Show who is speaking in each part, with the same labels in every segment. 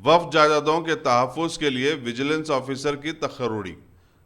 Speaker 1: वक्फ जायदादों के तहफ़्फ़ुज़ के लिए विजिलेंस ऑफिसर की तकर्रुरी।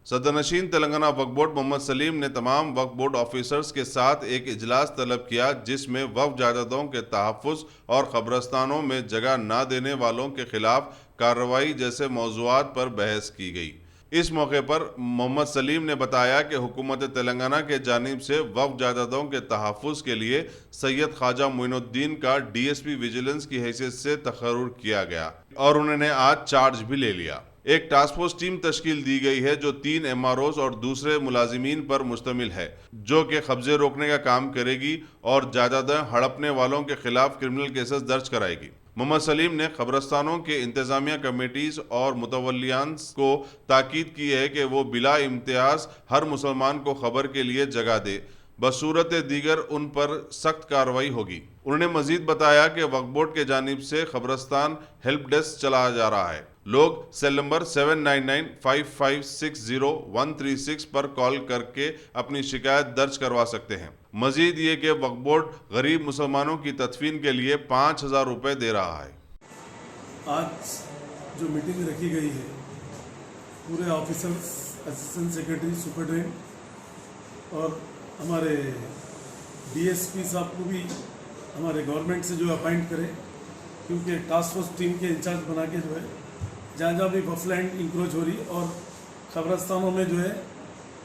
Speaker 1: सदरनशीन तेलंगाना वक्फ बोर्ड मोहम्मद सलीम ने तमाम वक्फ बोर्ड ऑफिसर्स के साथ एक इजलास तलब किया, जिसमें वक्फ जायदादों के तहफ़्फ़ुज़ और कब्रस्तानों में जगह न देने वालों के खिलाफ कार्रवाई जैसे मौज़ूआत पर बहस की गई। इस मौके पर मोहम्मद सलीम ने बताया कि हुकूमत तेलंगाना के जानिब से वक्फ जायदादों के तहफ़्फ़ुज़ के लिए सैयद ख्वाजा मोइनुद्दीन का डीएसपी विजिलेंस की हैसियत से तकर्रुर किया गया और उन्होंने आज चार्ज भी ले लिया। एक टास्क फोर्स टीम तश्कील दी गई है जो 3 एमआरओज और दूसरे मुलाजिमीन पर मुश्तमिल है, जो कि कब्जे रोकने का काम करेगी और जायदादें हड़पने वालों के खिलाफ क्रिमिनल केसेस दर्ज कराएगी। मोहम्मद सलीम ने कब्रस्तानों के इंतजामिया कमेटीज और मुतवल्लियान को ताकीद की है कि वो बिला इम्तियाज हर मुसलमान को खबर के लिए जगह दे, बसूरत दीगर उन पर सख्त कार्रवाई होगी। उन्होंने मजीद बताया कि वक्फ बोर्ड के जानिब से कब्रस्तान हेल्प डेस्क चलाया जा रहा है। लोग सेल नंबर 7995560136 पर कॉल करके अपनी शिकायत दर्ज करवा सकते हैं। मजीद ये कि वक्फ बोर्ड गरीब मुसलमानों की तदफीन के लिए 5000 रुपये दे रहा है।
Speaker 2: आज जो मीटिंग रखी गई है, पूरे ऑफिसर्स, असिस्टेंट सेक्रेटरी, सुपरडेंट और हमारे डीएसपी साहब को भी हमारे गवर्नमेंट से जो अपॉइंट करें, क्योंकि टास्क फोर्स टीम के इंचार्ज बना के जो है जहाँ जहाँ भी वक्फ लैंड इंक्रोच हो रही और कब्रस्तानों में जो है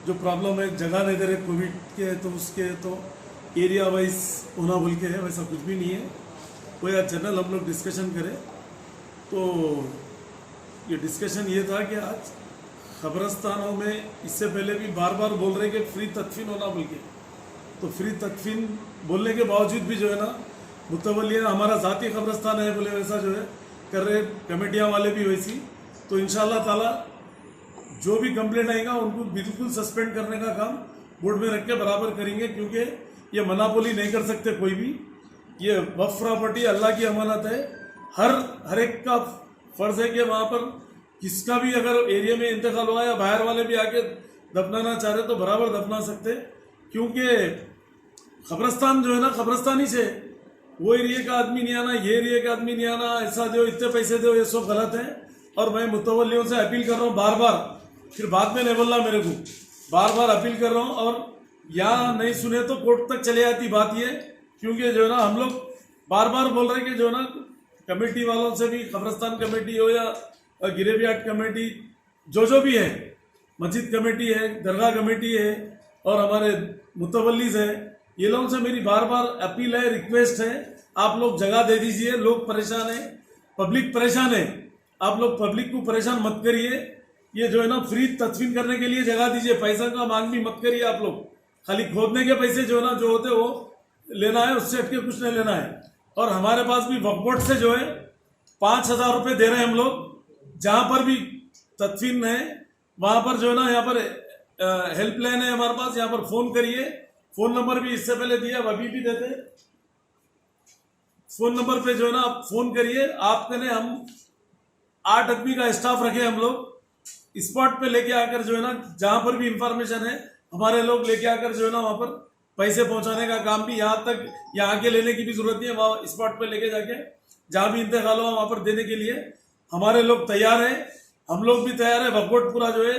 Speaker 2: जो प्रॉब्लम है, जगह नहीं दे रहे, कोविड के है तो उसके तो एरिया वाइज होना बोल के है, वैसा कुछ भी नहीं है। वो यार जनरल हम लोग डिस्कशन करें तो ये डिस्कशन ये था कि आज कब्रस्तानों में इससे पहले भी बार बार बोल रहे कि फ्री तदफीन होना बोल के, तो फ्री तदफीन बोलने के बावजूद भी जो है ना मुतवल्लियाँ हमारा ज़ाती कब्रस्तान है बोले वैसा जो है कर रहे, कमेटियाँ वाले भी वैसी। तो इंशाअल्लाह ताला जो भी कंप्लेंट आएगा उनको बिल्कुल सस्पेंड करने का काम बोर्ड में रख के बराबर करेंगे, क्योंकि ये मनापोली नहीं कर सकते कोई भी। ये वक्फ प्रॉपर्टी अल्लाह की अमानत है, हर एक का फर्ज है कि वहाँ पर किसका भी अगर एरिया में इंतकाल हुआ या बाहर वाले भी आके दफनाना चाह रहे तो बराबर दफना सकते, क्योंकि कब्रस्तान जो है ना कब्रस्तानी से वो एरिया का आदमी नहीं आना, ये एरिया का आदमी नहीं आना, ऐसा दो इतने पैसे दो, ये सब गलत है। और मैं मुतवल्लियों से अपील कर रहा हूँ बार बार, फिर बाद में नहीं बोलना मेरे को, बार बार अपील कर रहा हूँ। और यहाँ नहीं सुने तो कोर्ट तक चले जाती बात ये, क्योंकि जो है ना हम लोग बार बार बोल रहे हैं कि जो है ना कमेटी वालों से भी, कब्रस्तान कमेटी हो या गिरेबियाट कमेटी, जो भी है, मस्जिद कमेटी है, दरगाह कमेटी है और हमारे मुतवल्लिज है, ये लोगों से मेरी बार बार अपील है, रिक्वेस्ट है, आप लोग जगह दे दीजिए। लोग परेशान है, पब्लिक परेशान है, आप लोग पब्लिक को परेशान मत करिए। ये जो है ना फ्री तदफीन करने के लिए जगह दीजिए, पैसा का मांग भी मत करिए। आप लोग खाली खोदने के पैसे जो है ना जो होते वो लेना है, उससे हटके कुछ नहीं लेना है। और हमारे पास भी वक्फ बोर्ड से जो है 5000 रुपये दे रहे हैं हम लोग, जहाँ पर भी तदफीन है वहाँ पर जो है ना यहाँ पर हेल्पलाइन है हमारे पास, यहाँ पर फ़ोन करिए। फ़ोन नंबर भी इससे पहले दिया, अभी भी देते। फ़ोन नंबर पे जो है ना आप फ़ोन करिए। आपके ने हम 8 आदमी का स्टाफ रखे हम लोग, स्पॉट पे लेके आकर जो है ना जहाँ पर भी इंफॉर्मेशन है हमारे लोग लेके आकर जो है ना वहाँ पर पैसे पहुँचाने का काम भी, यहाँ तक यहाँ के लेने की भी जरूरत नहीं है, वहाँ स्पॉट पे लेके जाके जहाँ भी इंतकाल हुआ वहाँ पर देने के लिए हमारे लोग तैयार हैं। हम लोग भी तैयार है, वक्फ बोर्ड पूरा जो है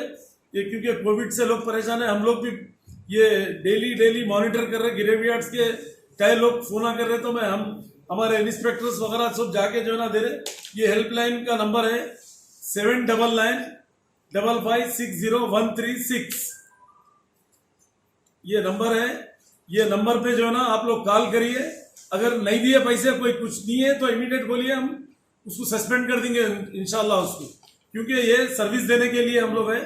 Speaker 2: ये, क्योंकि कोविड से लोग परेशान है, हम लोग भी ये डेली मॉनिटर कर रहे हैं। गिरेबियाट्स के कई लोग फोन कर रहे, तो मैं हमारे इंस्पेक्टर्स वगैरह सब जाके जो है ना दे रहे। ये हेल्पलाइन का नंबर है 7995560136, ये नंबर है। ये नंबर पे जो है ना आप लोग कॉल करिए। अगर नहीं दिए पैसे, कोई कुछ नहीं है तो इमीडिएट बोलिए, हम उसको सस्पेंड कर देंगे इंशाल्लाह उसको, क्योंकि ये सर्विस देने के लिए हम लोग है।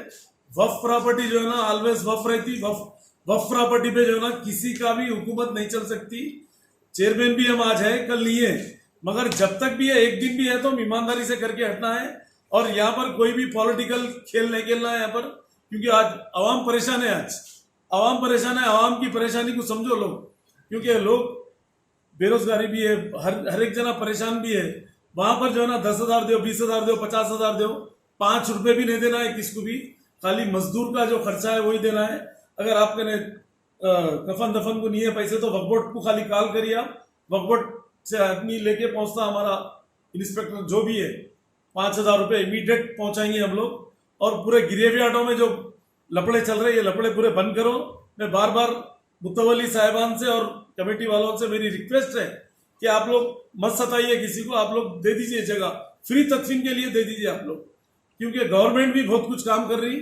Speaker 2: वक्फ प्रॉपर्टी जो है ना ऑलवेज वक्फ रहती, वक्फ प्रॉपर्टी पे जो है ना किसी का भी हुकूमत नहीं चल सकती। चेयरमैन भी हम आज है, कल नहीं है, मगर जब तक भी है, एक दिन भी है तो ईमानदारी से करके हटना है। और यहाँ पर कोई भी पॉलिटिकल खेल नहीं खेलना है यहाँ पर, क्योंकि आज आवाम परेशान है, आज आवाम परेशान है। आवाम की परेशानी को समझो लोग, क्योंकि लोग बेरोजगारी भी है, हर एक जना परेशान भी है। वहां पर जो है ना 10,000 दो, 20,000 दो, 50,000 दो, 5 रुपए भी नहीं देना है किसको भी, खाली मजदूर का जो खर्चा है वही देना है। अगर आपके ने कफन दफन को नहीं है पैसे तो वक्फ बोर्ड को खाली कॉल करिए आप, वक्फ बोर्ड से आदमी लेके पहुंचता हमारा इंस्पेक्टर जो भी है, 5,000 रुपये इमीडिएट पहुंचाएंगे हम लोग। और पूरे गिरेवियाटों में जो लफड़े चल रहे हैं, ये लफड़े पूरे बंद करो। मैं बार बार मुतवली साहिबान से और कमेटी वालों से मेरी रिक्वेस्ट है कि आप लोग मत सताइए किसी को, आप लोग दे दीजिए जगह, फ्री तदफीन के लिए दे दीजिए आप लोग, क्योंकि गवर्नमेंट भी बहुत कुछ काम कर रही,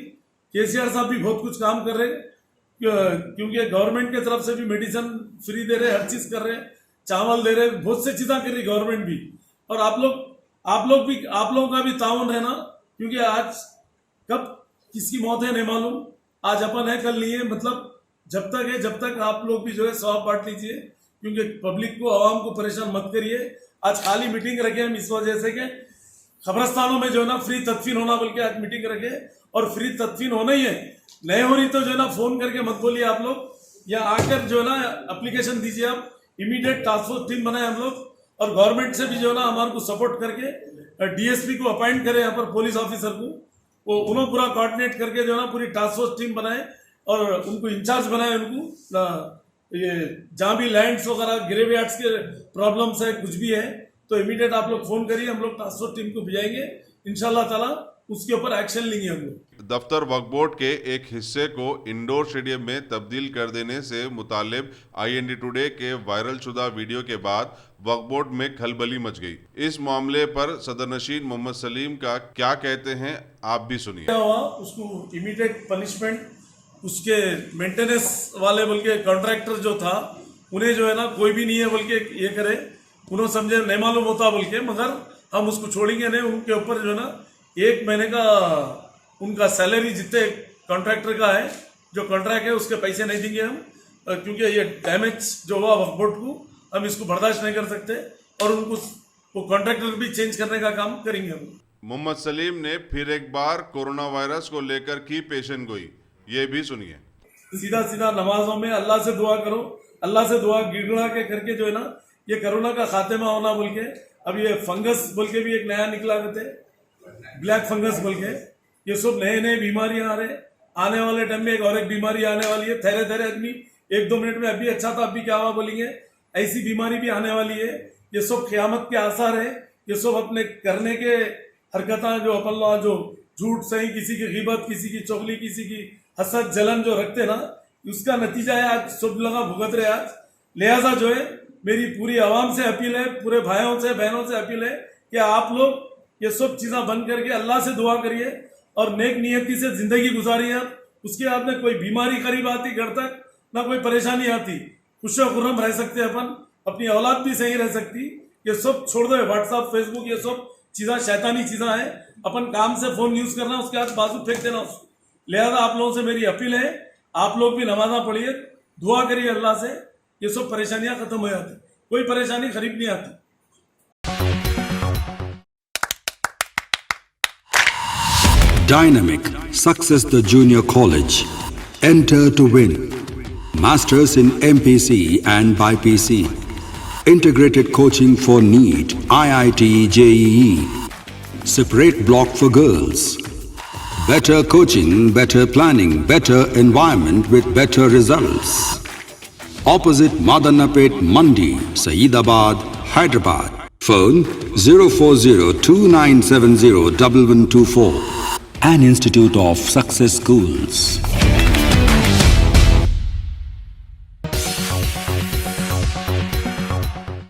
Speaker 2: केसीआर साहब भी बहुत कुछ काम कर रहे, क्योंकि गवर्नमेंट की तरफ से भी मेडिसिन फ्री दे रहे, हर चीज कर रहे, चावल दे रहे, बहुत से चीजें कर रही गवर्नमेंट भी। और आप लोगों का भी ताउन है ना, क्योंकि आज कब किसकी मौत है नहीं मालूम, आज अपन है कल नहीं है। मतलब जब तक आप लोग भी जो है सवाब बांट लीजिए, क्योंकि पब्लिक को, आवाम को परेशान मत करिए। आज खाली मीटिंग रखे हम इस वजह से कि खबरस्तानों में जो है ना फ्री तदफीन होना बोल के आज मीटिंग रखे, और फ्री तदफीन होना ही है। नहीं हो रही तो जो है ना फोन करके मत बोलिए आप लोग, या आकर जो है ना एप्लीकेशन दीजिए आप। इमीडिएट टास्क फोर्स टीम बनाए हम लोग, और गवर्नमेंट से भी जो है ना हमारे को सपोर्ट करके डीएसपी को अपॉइंट करें यहाँ पर, पुलिस ऑफिसर को, वो उन्होंने पूरा कोऑर्डिनेट करके जो है ना पूरी टास्क फोर्स टीम बनाए और उनको इंचार्ज बनाए। उनको ये जहाँ भी लैंड्स वगैरह ग्रेवयार्ड्स के प्रॉब्लम्स है, कुछ भी है तो इमीडिएट आप लोग फोन करिए, हम लोग टास्क फोर्स टीम को भेजाएंगे, इंशाल्लाह ताला उसके ऊपर एक्शन लेंगे हम लोग।
Speaker 1: दफ्तर वक्फ बोर्ड के एक हिस्से को इंडोर स्टेडियम में तब्दील कर देने से मुतालिब IND टुडे के वायरल शुदा वीडियो के बाद वक्फ बोर्ड में खलबली मच गई। इस मामले पर सदर नशीन मोहम्मद सलीम का क्या कहते हैं, आप भी सुनिए।
Speaker 2: क्या हुआ, उसको इमीडिएट पनिशमेंट, उसके मेंटेनेंस वाले बोल के कॉन्ट्रैक्टर जो था, उन्हें जो है ना कोई भी नहीं है बोल के ये करे, उन्होंने समझे नहीं मालूम होता बोल के, मगर हम उसको छोड़ेंगे नहीं। उनके ऊपर जो है ना 1 महीने का उनका सैलरी जितने कॉन्ट्रैक्टर का है, जो कॉन्ट्रैक्ट है उसके पैसे नहीं देंगे हम, क्योंकि ये डैमेज जो हुआ वक्फ बोर्ड को, हम इसको बर्दाश्त नहीं कर सकते, और उनको वो कॉन्ट्रैक्टर भी चेंज करने का काम करेंगे हम।
Speaker 1: मोहम्मद सलीम ने फिर एक बार कोरोना वायरस को लेकर की पेशन गोई, ये भी सुनिए।
Speaker 2: सीधा नमाजों में अल्लाह से दुआ करो, अल्लाह से दुआ गिड़गड़ा के करके जो है ना ये कोरोना का खात्मा होना बोल के। अब ये फंगस बोल के भी एक नया निकला करते, ब्लैक फंगस बोल के, ये सब नए बीमारियां आ रहे, आने वाले टाइम में एक और एक बीमारी आने वाली है। थेरे आदमी 1-2 मिनट में अभी अच्छा था अभी क्या हुआ बोलेंगे, ऐसी बीमारी भी आने वाली है। ये सब क़यामत के आसार है, ये सब अपने करने के हरकतें जो अपन जो झूठ सही, किसी की ग़ीबत, किसी की चुगली, किसी की हसद जलन जो रखते ना, उसका नतीजा है आज सब लोग भुगत रहे आज। लिहाजा जो है मेरी पूरी आवाम से अपील है, पूरे भाइयों से बहनों से अपील है कि आप लोग ये सब चीज़ें बंद करके अल्लाह से दुआ करिए और नेक नियति से जिंदगी गुजारिए। उसके बाद में कोई बीमारी करीब आती घर तक, ना कोई परेशानी आती, खुश खुर्रम रह सकते अपन, अपनी औलाद भी सही रह सकती। ये सब छोड़ दो, व्हाट्सअप फेसबुक ये सब चीज़ें शैतानी चीज़ें हैं, अपन काम से फोन यूज करना, उसके बाद बाजू फेंक देना उसको। लिहाजा आप लोगों से मेरी अपील है, आप लोग भी नमाज़ा पढ़िए, दुआ करिए अल्लाह से, ये सब परेशानियां खत्म हो जाती, कोई परेशानी करीब नहीं आती।
Speaker 3: Dynamic Success the Junior College. Enter to win. Masters in MPC and BPC. Integrated coaching for NEET, IIT, JEE. Separate block for girls. Better coaching, better planning, better environment with better results. Opposite Madanapet Mandi, Saeedabad, Hyderabad. Phone 04029701124. An Institute of Success Schools.